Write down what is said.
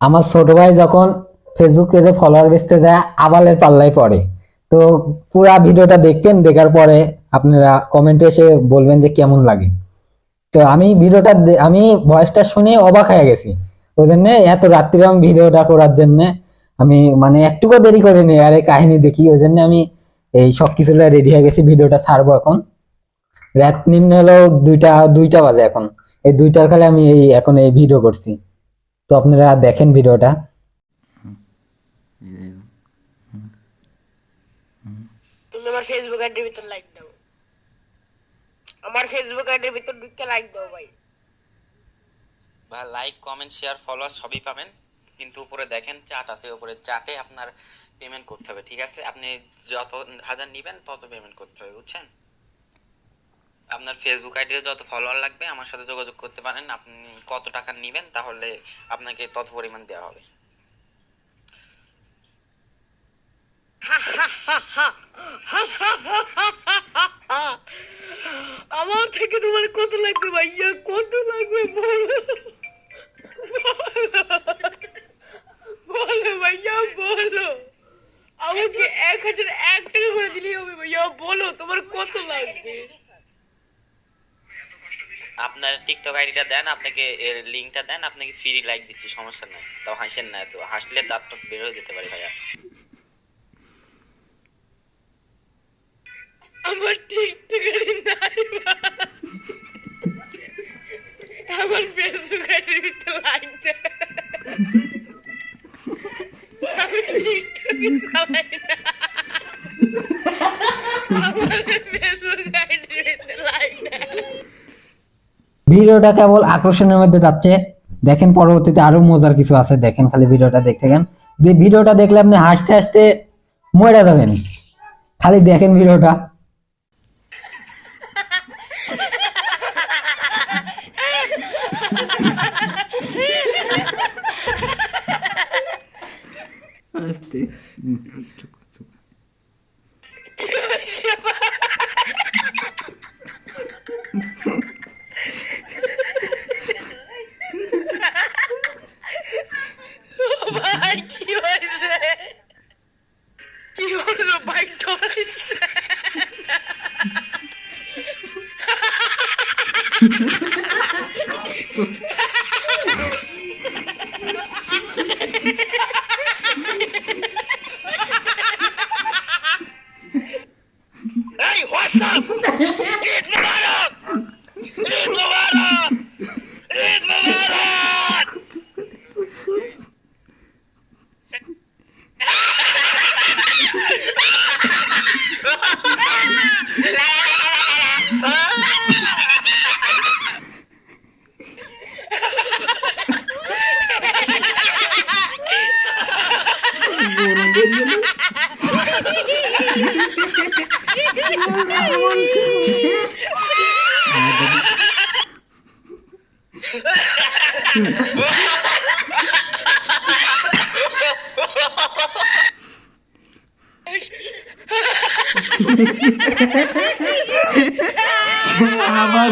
আমার ছোট ভাই যখন ফেসবুক পেজে ফলোয়ার বেচতে যায় আবালের পাল্লায় পড়ে। তো পুরা ভিডিওটা দেখবেন, দেখার পরে আপনারা কমেন্টে এসে বলবেন যে কেমন লাগে। তো আমি আমি ভয়েসটা শুনে অবাক হয়ে গেছি। ওই জন্য এত রাত্রিরে আমি ভিডিওটা করার জন্য আমি মানে একটুকু দেরি করিনি, আর এই কাহিনী দেখি ওই জন্য আমি এই সবকিছু রেডি হয়ে গেছি। ভিডিওটা ছাড়বো এখন, রাত নিম্ন হলো দুইটা দুইটা বাজে এখন। এই দুইটার কালে আমি এখন এই ভিডিও করছি। তো আপনারা দেখেন ভিডিওটা। তুমি আমার ফেসবুক আইডির ভিতর লাইক দাও, আমার ফেসবুক আইডির ভিতর ঢুকে লাইক দাও ভাই। লাইক কমেন্ট শেয়ার ফলোয়ার সবই পাবেন, কিন্তু উপরে দেখেন চার্ট আছে, উপরে চার্টে আপনার পেমেন্ট করতে হবে, ঠিক আছে? আপনি যত হাজার নেবেন তত পেমেন্ট করতে হবে, বুঝছেন? আপনার ফেসবুক আইডিতে যত ফলোয়ার লাগবে আমার সাথে যোগাযোগ করতে পারেন। আপনি কত টাকা নেবেন তাহলে আপনাকে তত পরিমাণ দেওয়া হবে। আমার থেকে তোমার কত লাগবে ভাইয়া, কত লাগবে বলো বলো ভাইয়া বলো। আমাকে 1001 টাকা করে দিলেই হবে ভাইয়া, বলো তোমার কত লাগবে। আপনার টিকটক আইডিটা দেন, আপনাকে এর লিংকটা দেন, আপনাকে ফ্রি লাইক দিচ্ছি, সমস্যা নাই। তাও হাসেন না, তো হাসলে দাঁত বের হয়ে যেতে পারে ভাইয়া। আমার টিকটক আইডি নাই, আমার ফেসবুক আইডির ভিতরে লাইক দে। আমি টিকটকে চালাই না, আমার ফেসবুক আইডির ভিতরে লাইক দে। ভিডিওটা কেবল আকর্ষণের মধ্যে যাচ্ছে, দেখেন পরবর্তীতে আরো মজার কিছু আছে। দেখেন, খালি ভিডিওটা দেখতে গেন, যে ভিডিওটা দেখলে আপনি হাসতে হাসতে মরে যাবেন। খালি দেখেন ভিডিওটা। আস্তে ভাই কি হয়েছে, কি হলো ভাই, ডরাইছে। Hey, what's up? Eid Mubarak! Eid Mubarak! Eid Mubarak! আবার